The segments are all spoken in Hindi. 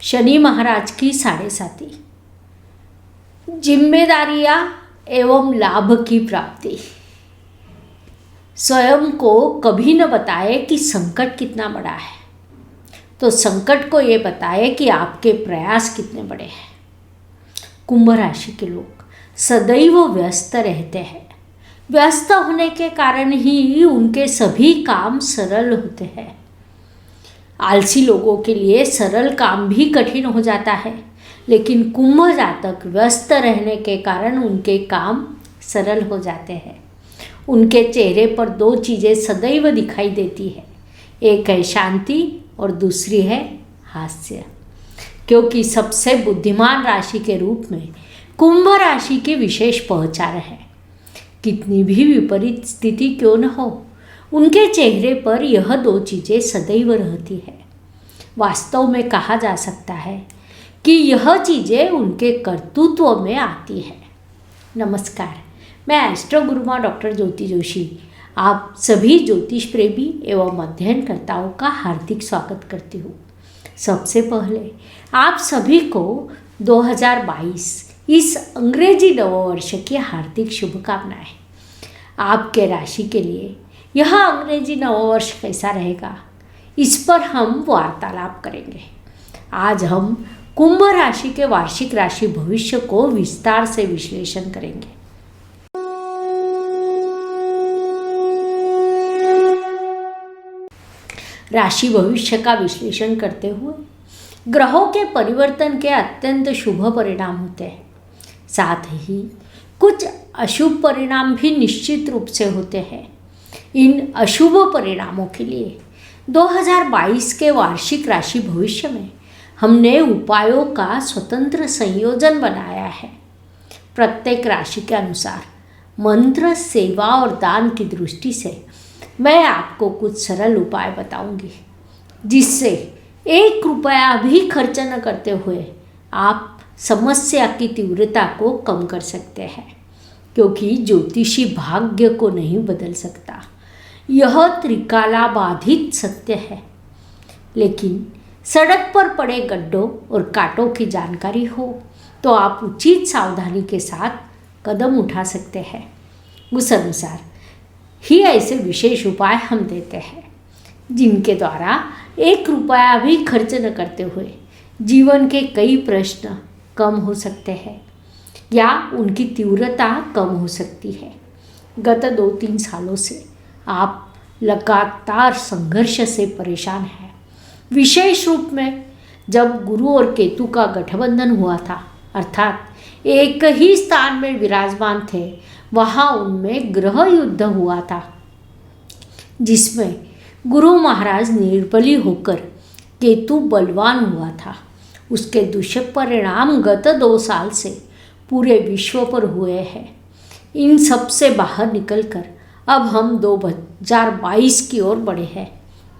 शनि महाराज की 7.5 जिम्मेदारियां एवं लाभ की प्राप्ति। स्वयं को कभी न बताए कि संकट कितना बड़ा है, तो संकट को ये बताए कि आपके प्रयास कितने बड़े हैं। कुंभ राशि के लोग सदैव व्यस्त रहते हैं। व्यस्त होने के कारण ही उनके सभी काम सरल होते हैं। आलसी लोगों के लिए सरल काम भी कठिन हो जाता है, लेकिन कुंभ जातक व्यस्त रहने के कारण उनके काम सरल हो जाते हैं। उनके चेहरे पर 2 चीज़ें सदैव दिखाई देती है, एक है शांति और दूसरी है हास्य। क्योंकि सबसे बुद्धिमान राशि के रूप में कुंभ राशि की विशेष पहचान है। कितनी भी विपरीत स्थिति क्यों न हो, उनके चेहरे पर यह 2 चीज़ें सदैव रहती है। वास्तव में कहा जा सकता है कि यह चीज़ें उनके कर्तृत्व में आती है। नमस्कार, मैं एस्ट्रो गुरुमा डॉक्टर ज्योति जोशी आप सभी ज्योतिष प्रेमी एवं अध्ययनकर्ताओं का हार्दिक स्वागत करती हूँ। सबसे पहले आप सभी को 2022 इस अंग्रेजी नववर्ष की हार्दिक शुभकामनाएं। आपके राशि के लिए यह अंग्रेजी नववर्ष कैसा रहेगा, इस पर हम वार्तालाप करेंगे। आज हम कुंभ राशि के वार्षिक राशि भविष्य को विस्तार से विश्लेषण करेंगे। राशि भविष्य का विश्लेषण करते हुए ग्रहों के परिवर्तन के अत्यंत शुभ परिणाम होते हैं, साथ ही कुछ अशुभ परिणाम भी निश्चित रूप से होते हैं। इन अशुभ परिणामों के लिए 2022 के वार्षिक राशि भविष्य में हमने उपायों का स्वतंत्र संयोजन बनाया है। प्रत्येक राशि के अनुसार मंत्र, सेवा और दान की दृष्टि से मैं आपको कुछ सरल उपाय बताऊंगी, जिससे 1 रुपया भी खर्च न करते हुए आप समस्या की तीव्रता को कम कर सकते हैं। क्योंकि ज्योतिषी भाग्य को नहीं बदल सकता, यह त्रिकालाबाधित सत्य है। लेकिन सड़क पर पड़े गड्ढों और कांटों की जानकारी हो तो आप उचित सावधानी के साथ कदम उठा सकते हैं। उस अनुसार ही ऐसे विशेष उपाय हम देते हैं, जिनके द्वारा 1 रुपया भी खर्च न करते हुए जीवन के कई प्रश्न कम हो सकते हैं या उनकी तीव्रता कम हो सकती है। गत 2-3 सालों से आप लगातार संघर्ष से परेशान हैं। विशेष रूप में जब गुरु और केतु का गठबंधन हुआ था, अर्थात एक ही स्थान में विराजमान थे, वहाँ उनमें ग्रह युद्ध हुआ था, जिसमें गुरु महाराज निर्बली होकर केतु बलवान हुआ था। उसके दुष्परिणाम गत 2 साल से पूरे विश्व पर हुए हैं। इन सब से बाहर निकलकर अब हम 2022 की ओर बढ़े हैं।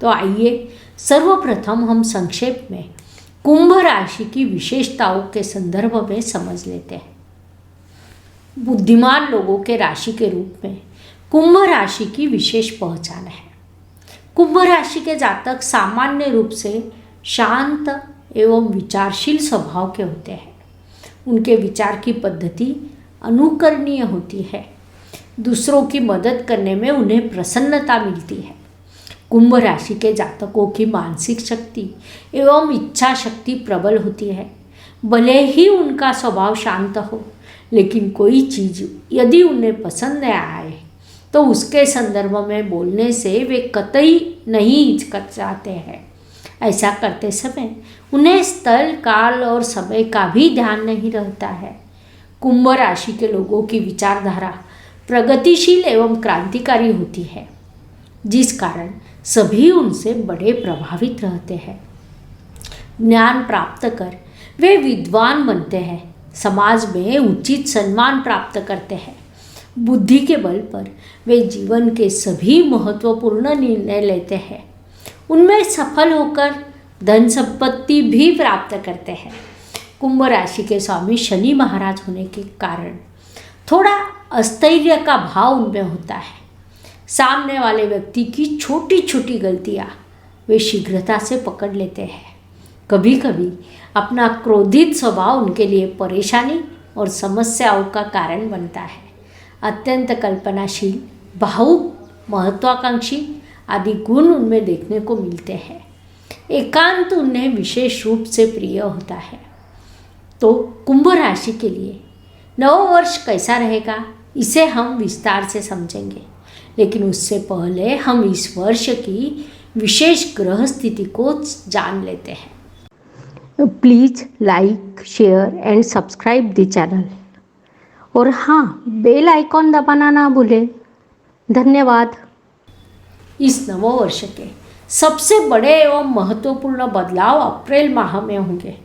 तो आइए सर्वप्रथम हम संक्षेप में कुंभ राशि की विशेषताओं के संदर्भ में समझ लेते हैं। बुद्धिमान लोगों के राशि के रूप में कुंभ राशि की विशेष पहचान है। कुंभ राशि के जातक सामान्य रूप से शांत एवं विचारशील स्वभाव के होते हैं। उनके विचार की पद्धति अनुकरणीय होती है। दूसरों की मदद करने में उन्हें प्रसन्नता मिलती है। कुंभ राशि के जातकों की मानसिक शक्ति एवं इच्छा शक्ति प्रबल होती है। भले ही उनका स्वभाव शांत हो, लेकिन कोई चीज़ यदि उन्हें पसंद न आए तो उसके संदर्भ में बोलने से वे कतई नहीं हिचकिचाते हैं। ऐसा करते समय उन्हें स्थल, काल और समय का भी ध्यान नहीं रहता है। कुंभ राशि के लोगों की विचारधारा प्रगतिशील एवं क्रांतिकारी होती है, जिस कारण सभी उनसे बड़े प्रभावित रहते हैं। ज्ञान प्राप्त कर वे विद्वान बनते हैं, समाज में उचित सम्मान प्राप्त करते हैं। बुद्धि के बल पर वे जीवन के सभी महत्वपूर्ण निर्णय लेते हैं। उनमें सफल होकर धन संपत्ति भी प्राप्त करते हैं। कुंभ राशि के स्वामी शनि महाराज होने के कारण थोड़ा अस्थैर्य का भाव उनमें होता है। सामने वाले व्यक्ति की छोटी छोटी गलतियाँ वे शीघ्रता से पकड़ लेते हैं। कभी कभी अपना क्रोधित स्वभाव उनके लिए परेशानी और समस्याओं का कारण बनता है। अत्यंत कल्पनाशील, भावुक, महत्वाकांक्षी आदि गुण उनमें देखने को मिलते हैं। एकांत उन्हें विशेष रूप से प्रिय होता है। तो कुंभ राशि के लिए नव वर्ष कैसा रहेगा, इसे हम विस्तार से समझेंगे, लेकिन उससे पहले हम इस वर्ष की विशेष ग्रह स्थिति को जान लेते हैं। Please like, share and subscribe the channel, और हाँ, बेल आइकॉन दबाना ना भूलें। धन्यवाद। इस नव वर्ष के सबसे बड़े एवं महत्वपूर्ण बदलाव अप्रैल माह में होंगे।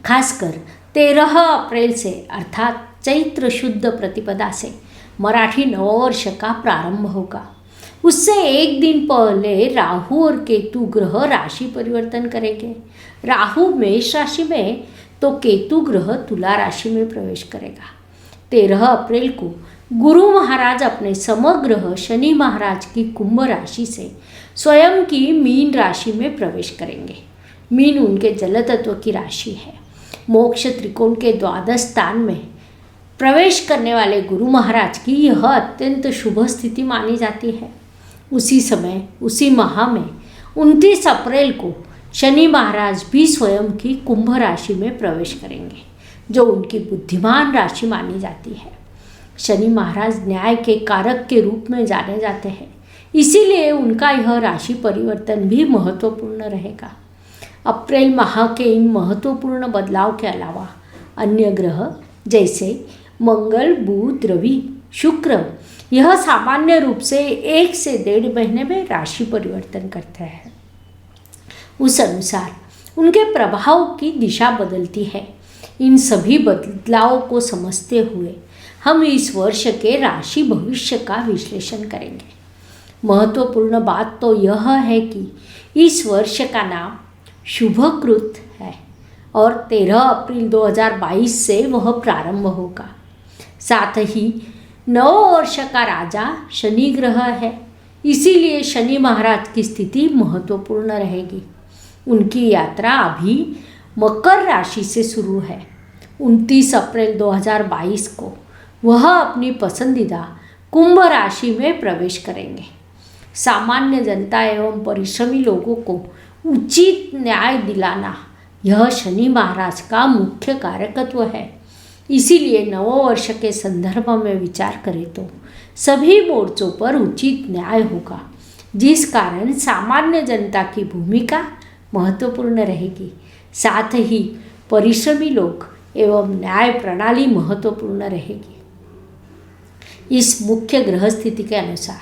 खासकर 13 अप्रैल से अर्थात चैत्र शुद्ध प्रतिपदा से मराठी नववर्ष का प्रारंभ होगा। उससे एक दिन पहले राहु और केतु ग्रह राशि परिवर्तन करेंगे। राहु मेष राशि में तो केतु ग्रह तुला राशि में प्रवेश करेगा। 13 अप्रैल को गुरु महाराज अपने समग्रह शनि महाराज की कुंभ राशि से स्वयं की मीन राशि में प्रवेश करेंगे। मीन उनके जल तत्व की राशि है। मोक्ष त्रिकोण के द्वादश स्थान में प्रवेश करने वाले गुरु महाराज की यह अत्यंत शुभ स्थिति मानी जाती है। उसी समय उसी माह में 29 अप्रैल को शनि महाराज भी स्वयं की कुंभ राशि में प्रवेश करेंगे, जो उनकी बुद्धिमान राशि मानी जाती है। शनि महाराज न्याय के कारक के रूप में जाने जाते हैं, इसीलिए उनका यह राशि परिवर्तन भी महत्वपूर्ण रहेगा। अप्रैल माह के इन महत्वपूर्ण बदलाव के अलावा अन्य ग्रह जैसे मंगल, बुध, रवि, शुक्र यह सामान्य रूप से 1 से 1.5 महीने में राशि परिवर्तन करते हैं। उस अनुसार उनके प्रभाव की दिशा बदलती है। इन सभी बदलावों को समझते हुए हम इस वर्ष के राशि भविष्य का विश्लेषण करेंगे। महत्वपूर्ण बात तो यह है कि इस वर्ष का नाम शुभकृत है और 13 अप्रैल 2022 से वह प्रारंभ होगा। साथ ही नव वर्ष का राजा शनि ग्रह है, इसीलिए शनि महाराज की स्थिति महत्वपूर्ण रहेगी। उनकी यात्रा अभी मकर राशि से शुरू है। 29 अप्रैल 2022 को वह अपनी पसंदीदा कुंभ राशि में प्रवेश करेंगे। सामान्य जनता एवं परिश्रमी लोगों को उचित न्याय दिलाना यह शनि महाराज का मुख्य कार्यकत्व है। इसीलिए नववर्ष के संदर्भ में विचार करें तो सभी मोर्चों पर उचित न्याय होगा, जिस कारण सामान्य जनता की भूमिका महत्वपूर्ण रहेगी। साथ ही परिश्रमी लोग एवं न्याय प्रणाली महत्वपूर्ण रहेगी। इस मुख्य ग्रह स्थिति के अनुसार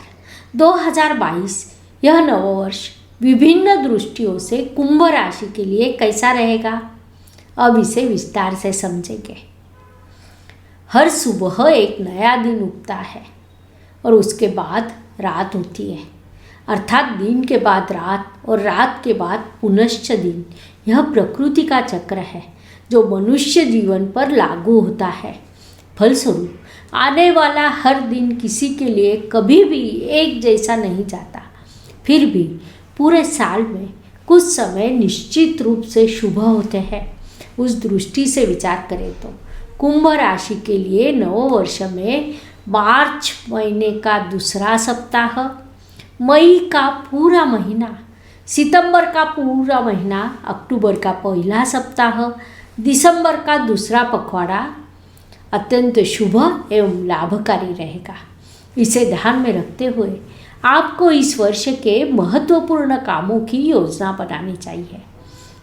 2022 यह नववर्ष विभिन्न दृष्टियों से कुंभ राशि के लिए कैसा रहेगा, अब इसे विस्तार से समझेंगे। हर सुबह एक नया दिन उगता है और उसके बाद रात होती है, अर्थात दिन के बाद रात और रात के बाद पुनश्च दिन। यह प्रकृति का चक्र है जो मनुष्य जीवन पर लागू होता है। फलस्वरूप आने वाला हर दिन किसी के लिए कभी भी एक जैसा नहीं जाता। फिर भी पूरे साल में कुछ समय निश्चित रूप से शुभ होते हैं। उस दृष्टि से विचार करें तो कुंभ राशि के लिए नव वर्ष में मार्च महीने का दूसरा सप्ताह, मई का पूरा महीना, सितंबर का पूरा महीना, अक्टूबर का पहला सप्ताह, दिसंबर का दूसरा पखवाड़ा अत्यंत शुभ एवं लाभकारी रहेगा। इसे ध्यान में रखते हुए आपको इस वर्ष के महत्वपूर्ण कामों की योजना बनानी चाहिए।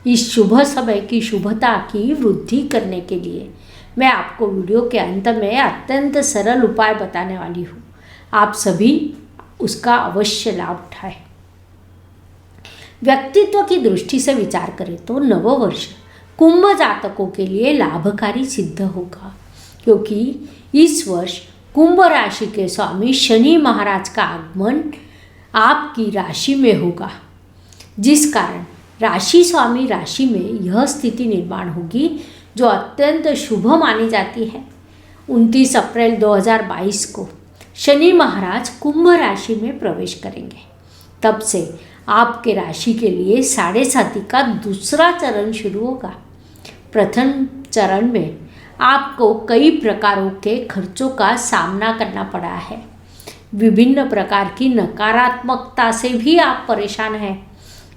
इस शुभ समय की शुभता की वृद्धि करने के लिए मैं आपको वीडियो के अंत में अत्यंत सरल उपाय बताने वाली हूँ। आप सभी उसका अवश्य लाभ उठाएं। व्यक्तित्व की दृष्टि से विचार करें तो नववर्ष कुंभ जातकों के लिए लाभकारी सिद्ध होगा, क्योंकि इस वर्ष कुंभ राशि के स्वामी शनि महाराज का आगमन आपकी राशि में होगा, जिस कारण राशि स्वामी राशि में यह स्थिति निर्माण होगी जो अत्यंत शुभ मानी जाती है। 29 अप्रैल 2022 को शनि महाराज कुंभ राशि में प्रवेश करेंगे। तब से आपके राशि के लिए साढ़े साथी का दूसरा चरण शुरू होगा। प्रथम चरण में आपको कई प्रकारों के खर्चों का सामना करना पड़ा है। विभिन्न प्रकार की नकारात्मकता से भी आप परेशान हैं।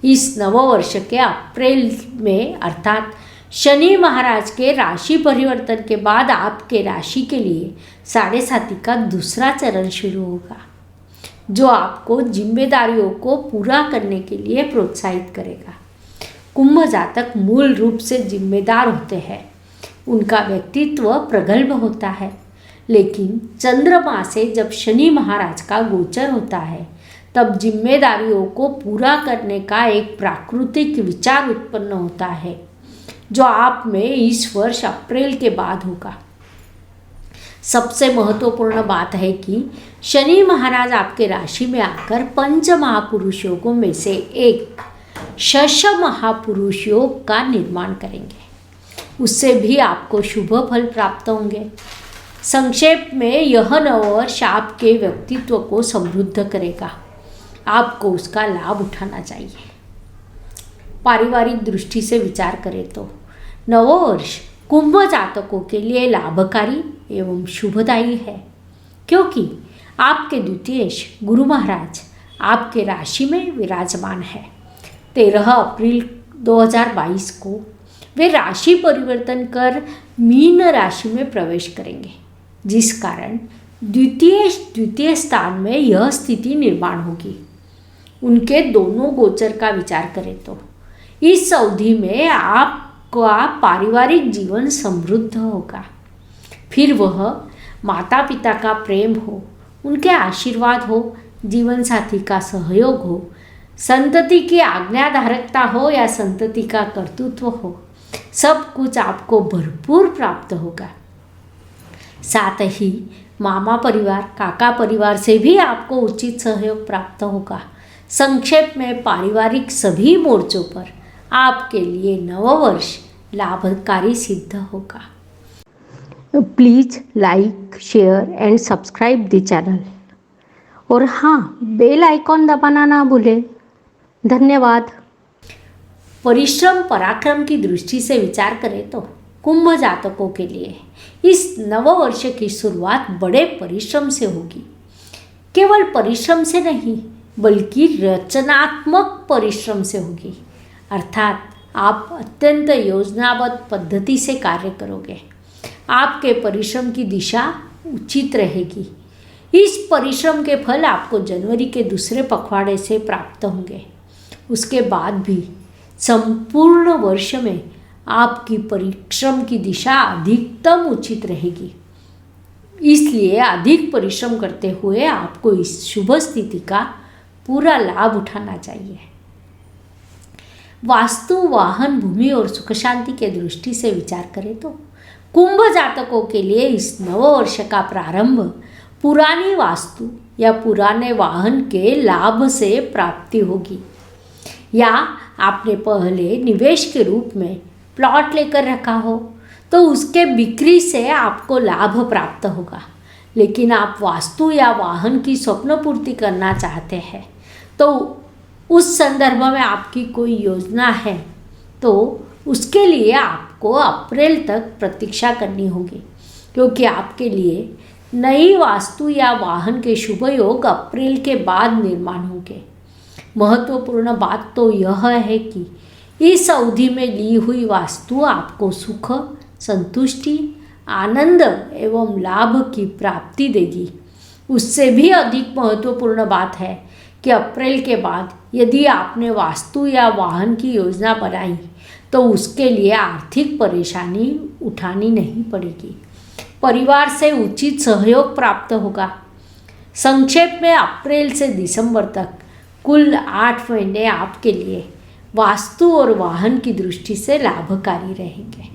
इस नववर्ष के अप्रैल में अर्थात शनि महाराज के राशि परिवर्तन के बाद आपके राशि के लिए साढ़े साथी का दूसरा चरण शुरू होगा, जो आपको जिम्मेदारियों को पूरा करने के लिए प्रोत्साहित करेगा। कुंभ जातक मूल रूप से जिम्मेदार होते हैं। उनका व्यक्तित्व प्रगल्भ होता है, लेकिन चंद्रमा से जब शनि महाराज का गोचर होता है तब जिम्मेदारियों को पूरा करने का एक प्राकृतिक विचार उत्पन्न होता है, जो आप में इस वर्ष अप्रैल के बाद होगा। सबसे महत्वपूर्ण बात है कि शनि महाराज आपके राशि में आकर पंच महापुरुष योगों में से एक शश महापुरुष योग का निर्माण करेंगे। उससे भी आपको शुभ फल प्राप्त होंगे। संक्षेप में यह नववर्ष आपके व्यक्तित्व को समृद्ध करेगा। आपको उसका लाभ उठाना चाहिए। पारिवारिक दृष्टि से विचार करें तो नववर्ष कुंभ जातकों के लिए लाभकारी एवं शुभदायी है, क्योंकि आपके द्वितीयेश गुरु महाराज आपके राशि में विराजमान है। 13 अप्रैल 2022 को वे राशि परिवर्तन कर मीन राशि में प्रवेश करेंगे, जिस कारण द्वितीय स्थान में यह स्थिति निर्माण होगी। उनके दोनों गोचर का विचार करें तो इस अवधि में आपका पारिवारिक जीवन समृद्ध होगा। फिर वह माता पिता का प्रेम हो, उनके आशीर्वाद हो, जीवन साथी का सहयोग हो, संतति की आज्ञाधारकता हो या संतति का कर्तृत्व हो, सब कुछ आपको भरपूर प्राप्त होगा। साथ ही मामा परिवार, काका परिवार से भी आपको उचित सहयोग प्राप्त होगा। संक्षेप में पारिवारिक सभी मोर्चों पर आपके लिए नववर्ष लाभकारी सिद्ध होगा। Please like, share and subscribe the channel, और हाँ, बेल आइकॉन दबाना ना भूलें। धन्यवाद। परिश्रम पराक्रम की दृष्टि से विचार करें तो कुंभ जातकों के लिए इस नववर्ष की शुरुआत बड़े परिश्रम से होगी। केवल परिश्रम से नहीं, बल्कि रचनात्मक परिश्रम से होगी। अर्थात आप अत्यंत योजनाबद्ध पद्धति से कार्य करोगे। आपके परिश्रम की दिशा उचित रहेगी। इस परिश्रम के फल आपको जनवरी के दूसरे पखवाड़े से प्राप्त होंगे। उसके बाद भी संपूर्ण वर्ष में आपकी परिश्रम की दिशा अधिकतम उचित रहेगी। इसलिए अधिक परिश्रम करते हुए आपको इस शुभ स्थिति का पूरा लाभ उठाना चाहिए। वास्तु, वाहन, भूमि और सुख शांति के दृष्टि से विचार करें तो कुंभ जातकों के लिए इस नववर्ष का प्रारंभ पुरानी वास्तु या पुराने वाहन के लाभ से प्राप्ति होगी, या आपने पहले निवेश के रूप में प्लॉट लेकर रखा हो तो उसके बिक्री से आपको लाभ प्राप्त होगा। लेकिन आप वास्तु या वाहन की स्वप्न पूर्ति करना चाहते हैं तो उस संदर्भ में आपकी कोई योजना है तो उसके लिए आपको अप्रैल तक प्रतीक्षा करनी होगी, क्योंकि आपके लिए नई वास्तु या वाहन के शुभ योग अप्रैल के बाद निर्माण होंगे। महत्वपूर्ण बात तो यह है कि इस अवधि में ली हुई वास्तु आपको सुख, संतुष्टि, आनंद एवं लाभ की प्राप्ति देगी। उससे भी अधिक महत्वपूर्ण बात है कि अप्रैल के बाद यदि आपने वास्तु या वाहन की योजना बनाई तो उसके लिए आर्थिक परेशानी उठानी नहीं पड़ेगी। परिवार से उचित सहयोग प्राप्त होगा। संक्षेप में अप्रैल से दिसंबर तक कुल 8 महीने आपके लिए वास्तु और वाहन की दृष्टि से लाभकारी रहेंगे।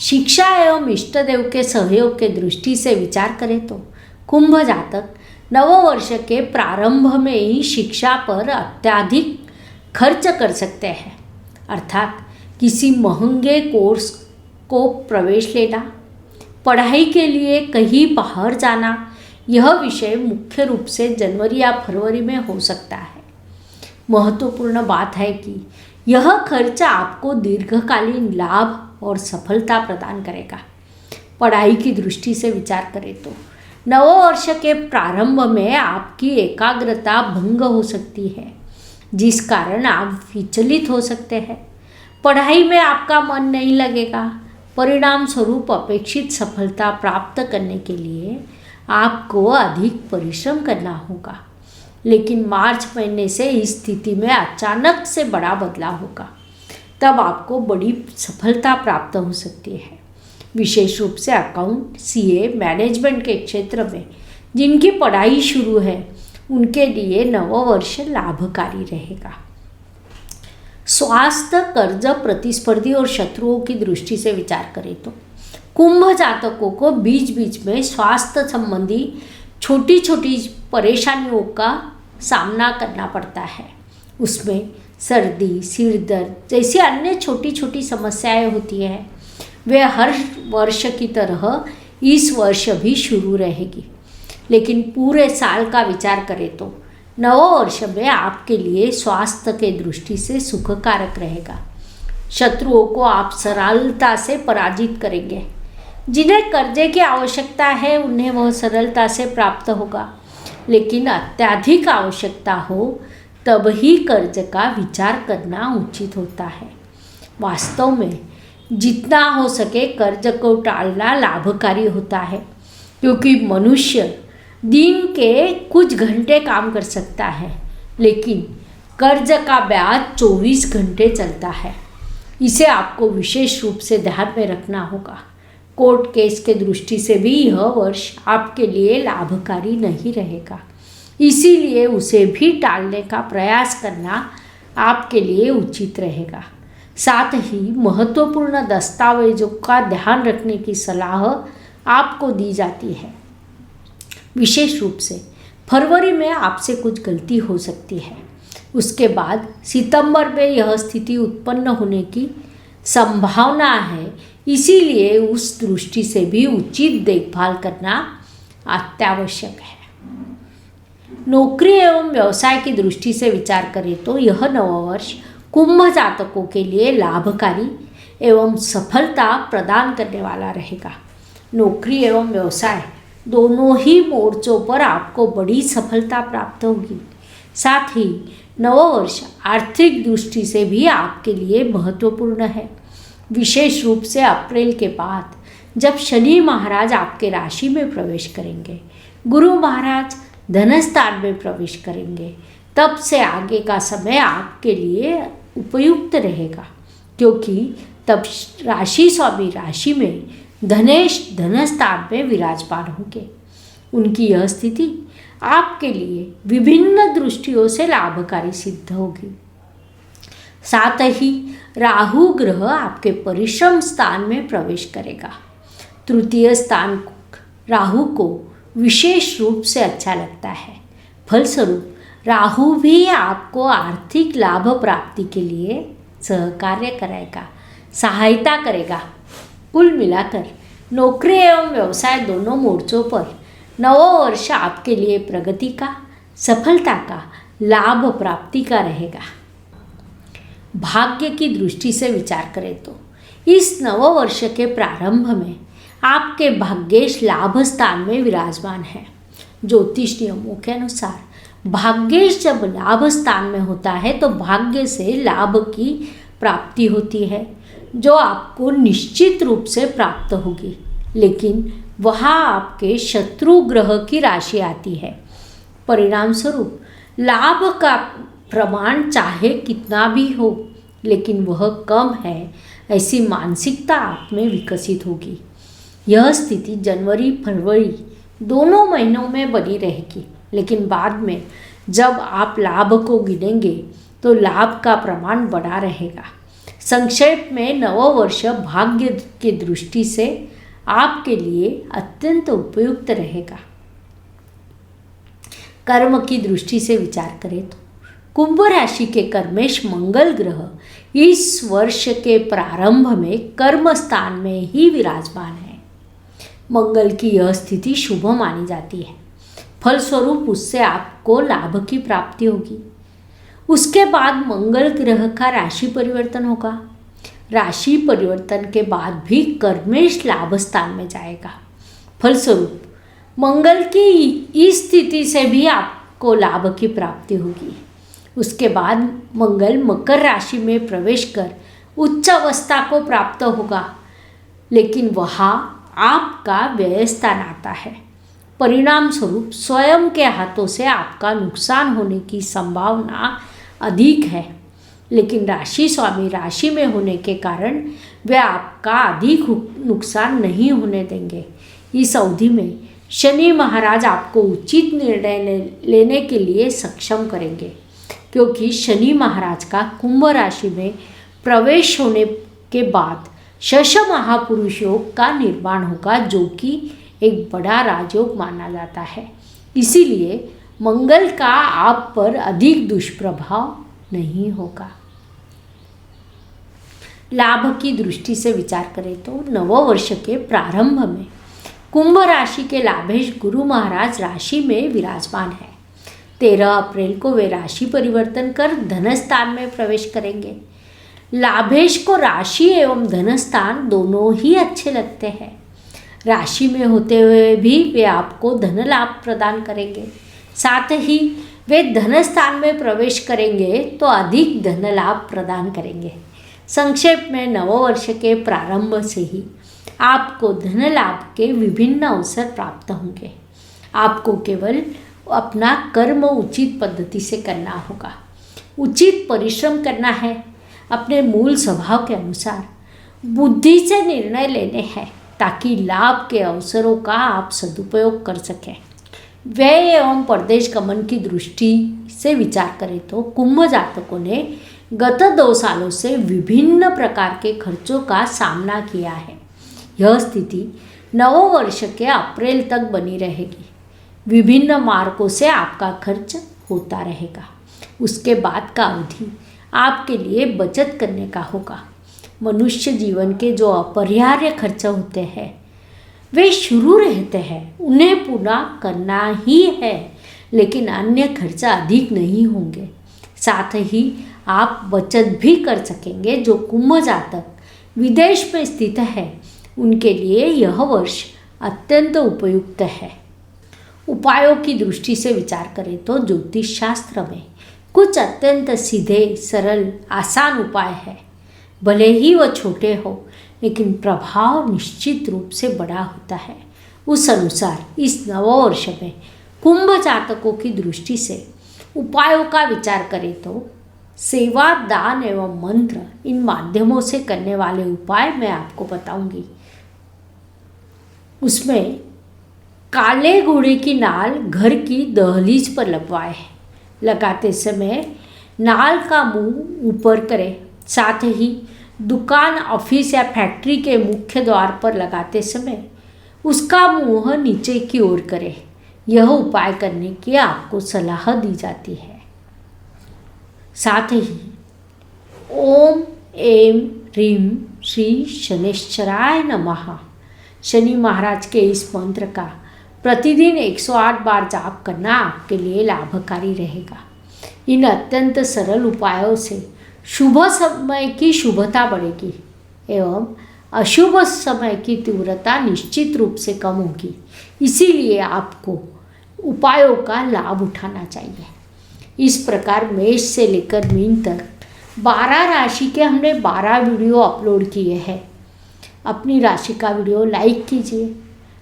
शिक्षा एवं इष्ट देव के सहयोग के दृष्टि से विचार करें तो कुंभ जातक नववर्ष के प्रारंभ में ही शिक्षा पर अत्यधिक खर्च कर सकते हैं। अर्थात किसी महंगे कोर्स को प्रवेश लेना, पढ़ाई के लिए कहीं बाहर जाना, यह विषय मुख्य रूप से जनवरी या फरवरी में हो सकता है। महत्वपूर्ण बात है कि यह खर्च आपको दीर्घकालीन लाभ और सफलता प्रदान करेगा। पढ़ाई की दृष्टि से विचार करें तो नववर्ष के प्रारंभ में आपकी एकाग्रता भंग हो सकती है, जिस कारण आप विचलित हो सकते हैं। पढ़ाई में आपका मन नहीं लगेगा। परिणाम स्वरूप अपेक्षित सफलता प्राप्त करने के लिए आपको अधिक परिश्रम करना होगा। लेकिन मार्च महीने से इस स्थिति में अचानक से बड़ा बदलाव होगा, तब आपको बड़ी सफलता प्राप्त हो सकती है। विशेष रूप से अकाउंट, सीए, मैनेजमेंट के क्षेत्र में जिनकी पढ़ाई शुरू है उनके लिए नववर्ष लाभकारी रहेगा। स्वास्थ्य, कर्ज, प्रतिस्पर्धी और शत्रुओं की दृष्टि से विचार करें तो कुंभ जातकों को बीच बीच में स्वास्थ्य संबंधी छोटी छोटी परेशानियों का सामना करना पड़ता है। उसमें सर्दी, सिर दर्द जैसी अन्य छोटी छोटी समस्याएं होती हैं। वे हर वर्ष की तरह इस वर्ष भी शुरू रहेगी। लेकिन पूरे साल का विचार करें तो नववर्ष में आपके लिए स्वास्थ्य के दृष्टि से सुखकारक रहेगा। शत्रुओं को आप सरलता से पराजित करेंगे। जिन्हें कर्जे की आवश्यकता है उन्हें वह सरलता से प्राप्त होगा, लेकिन अत्यधिक आवश्यकता हो तब ही कर्ज का विचार करना उचित होता है। वास्तव में जितना हो सके कर्ज को टालना लाभकारी होता है, क्योंकि मनुष्य दिन के कुछ घंटे काम कर सकता है, लेकिन कर्ज का ब्याज 24 घंटे चलता है। इसे आपको विशेष रूप से ध्यान में रखना होगा। कोर्ट केस के दृष्टि से भी यह वर्ष आपके लिए लाभकारी नहीं रहेगा, इसीलिए उसे भी टालने का प्रयास करना आपके लिए उचित रहेगा। साथ ही महत्वपूर्ण दस्तावेजों का ध्यान रखने की सलाह आपको दी जाती है। विशेष रूप से फरवरी में आपसे कुछ गलती हो सकती है। उसके बाद सितंबर में यह स्थिति उत्पन्न होने की संभावना है, इसीलिए उस दृष्टि से भी उचित देखभाल करना अत्यावश्यक है। नौकरी एवं व्यवसाय की दृष्टि से विचार करें तो यह नववर्ष कुंभ जातकों के लिए लाभकारी एवं सफलता प्रदान करने वाला रहेगा। नौकरी एवं व्यवसाय दोनों ही मोर्चों पर आपको बड़ी सफलता प्राप्त होगी। साथ ही नववर्ष आर्थिक दृष्टि से भी आपके लिए महत्वपूर्ण है। विशेष रूप से अप्रैल के बाद जब शनि महाराज आपके राशि में प्रवेश करेंगे, गुरु महाराज धनस्थान में प्रवेश करेंगे, तब से आगे का समय आपके लिए उपयुक्त रहेगा, क्योंकि तब राशि स्वामी राशि में धनेश धनस्थान में विराजमान होंगे। उनकी यह स्थिति आपके लिए विभिन्न दृष्टियों से लाभकारी सिद्ध होगी। साथ ही राहु ग्रह आपके परिश्रम स्थान में प्रवेश करेगा। तृतीय स्थान राहु को विशेष रूप से अच्छा लगता है। फलस्वरूप राहु भी आपको आर्थिक लाभ प्राप्ति के लिए सहकार्य करेगा, सहायता करेगा। कुल मिलाकर नौकरी एवं व्यवसाय दोनों मोर्चों पर नववर्ष आपके लिए प्रगति का, सफलता का, लाभ प्राप्ति का रहेगा। भाग्य की दृष्टि से विचार करें तो इस नववर्ष के प्रारंभ में आपके भाग्येश लाभ स्थान में विराजमान है। ज्योतिष नियमों के अनुसार भाग्येश जब लाभ स्थान में होता है तो भाग्य से लाभ की प्राप्ति होती है, जो आपको निश्चित रूप से प्राप्त होगी। लेकिन वहाँ आपके शत्रु ग्रह की राशि आती है। परिणाम स्वरूप लाभ का प्रमाण चाहे कितना भी हो, लेकिन वह कम है, ऐसी मानसिकता आप में विकसित होगी। यह स्थिति जनवरी फरवरी दोनों महीनों में बनी रहेगी, लेकिन बाद में जब आप लाभ को गिनेंगे तो लाभ का प्रमाण बढ़ा रहेगा। संक्षेप में नववर्ष भाग्य की दृष्टि से आपके लिए अत्यंत उपयुक्त रहेगा। कर्म की दृष्टि से विचार करें तो कुंभ राशि के कर्मेश मंगल ग्रह इस वर्ष के प्रारंभ में कर्म स्थान में ही विराजमान है। मंगल की यह स्थिति शुभ मानी जाती है। फलस्वरूप उससे आपको लाभ की प्राप्ति होगी। उसके बाद मंगल ग्रह का राशि परिवर्तन होगा। राशि परिवर्तन के बाद भी कर्मेश लाभ स्थान में जाएगा। फलस्वरूप मंगल की इस स्थिति से भी आपको लाभ की प्राप्ति होगी। उसके बाद मंगल मकर राशि में प्रवेश कर उच्च अवस्था को प्राप्त होगा, लेकिन वहाँ आपका व्यय स्थान आता है। परिणाम स्वरूप स्वयं के हाथों से आपका नुकसान होने की संभावना अधिक है, लेकिन राशि स्वामी राशि में होने के कारण वे आपका अधिक नुकसान नहीं होने देंगे। इस अवधि में शनि महाराज आपको उचित निर्णय लेने के लिए सक्षम करेंगे, क्योंकि शनि महाराज का कुंभ राशि में प्रवेश होने के बाद शश महापुरुष योग का निर्माण होगा, जो कि एक बड़ा राजयोग माना जाता है। इसीलिए मंगल का आप पर अधिक दुष्प्रभाव नहीं होगा। लाभ की दृष्टि से विचार करें तो नव वर्ष के प्रारंभ में कुंभ राशि के लाभेश गुरु महाराज राशि में विराजमान है। 13 अप्रैल को वे राशि परिवर्तन कर धन स्थान में प्रवेश करेंगे। लाभेश को राशि एवं धन स्थान दोनों ही अच्छे लगते हैं। राशि में होते हुए भी वे आपको धन लाभ प्रदान करेंगे, साथ ही वे धन स्थान में प्रवेश करेंगे तो अधिक धन लाभ प्रदान करेंगे। संक्षेप में नव वर्ष के प्रारंभ से ही आपको धन लाभ के विभिन्न अवसर प्राप्त होंगे। आपको केवल अपना कर्म उचित पद्धति से करना होगा, उचित परिश्रम करना है, अपने मूल स्वभाव के अनुसार बुद्धि से निर्णय लेने हैं, ताकि लाभ के अवसरों का आप सदुपयोग कर सकें। व्यय एवं परदेश गमन की दृष्टि से विचार करें तो कुंभ जातकों ने गत 2 सालों से विभिन्न प्रकार के खर्चों का सामना किया है। यह स्थिति नव वर्ष के अप्रैल तक बनी रहेगी। विभिन्न मार्गों से आपका खर्च होता रहेगा। उसके बाद का अवधि आपके लिए बचत करने का होगा। मनुष्य जीवन के जो अपरिहार्य खर्च होते हैं वे शुरू रहते हैं, उन्हें पूरा करना ही है, लेकिन अन्य खर्च अधिक नहीं होंगे। साथ ही आप बचत भी कर सकेंगे। जो कुंभ जातक विदेश में स्थित है उनके लिए यह वर्ष अत्यंत उपयुक्त है। उपायों की दृष्टि से विचार करें तो ज्योतिष शास्त्र में कुछ अत्यंत सीधे सरल आसान उपाय है। भले ही वह छोटे हो, लेकिन प्रभाव निश्चित रूप से बड़ा होता है। उस अनुसार इस नववर्ष में कुंभ जातकों की दृष्टि से उपायों का विचार करें तो सेवा, दान एवं मंत्र, इन माध्यमों से करने वाले उपाय मैं आपको बताऊंगी। उसमें काले घोड़े की नाल घर की दहलीज पर लगवाए। लगाते समय नाल का मुंह ऊपर करें। साथ ही दुकान, ऑफिस या फैक्ट्री के मुख्य द्वार पर लगाते समय उसका मुंह नीचे की ओर करें। यह उपाय करने की आपको सलाह दी जाती है। साथ ही ओम ऐं ह्रीं श्री शनैश्चराय नमः शनि महाराज के इस मंत्र का प्रतिदिन 108 बार जाप करना आपके लिए लाभकारी रहेगा। इन अत्यंत सरल उपायों से शुभ समय की शुभता बढ़ेगी एवं अशुभ समय की तीव्रता निश्चित रूप से कम होगी। इसीलिए आपको उपायों का लाभ उठाना चाहिए। इस प्रकार मेष से लेकर मीन तक 12 राशि के हमने 12 वीडियो अपलोड किए हैं। अपनी राशि का वीडियो लाइक कीजिए।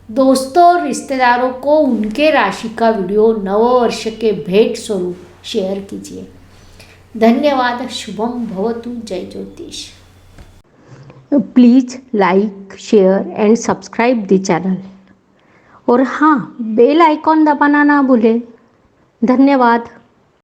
दोस्तों और रिश्तेदारों को उनके राशि का वीडियो नववर्ष के भेंट स्वरूप शेयर कीजिए। धन्यवाद। शुभम भवतु। जय ज्योतिष। Please like, share and subscribe the channel. और हाँ, बेल आइकॉन दबाना ना भूलें। धन्यवाद।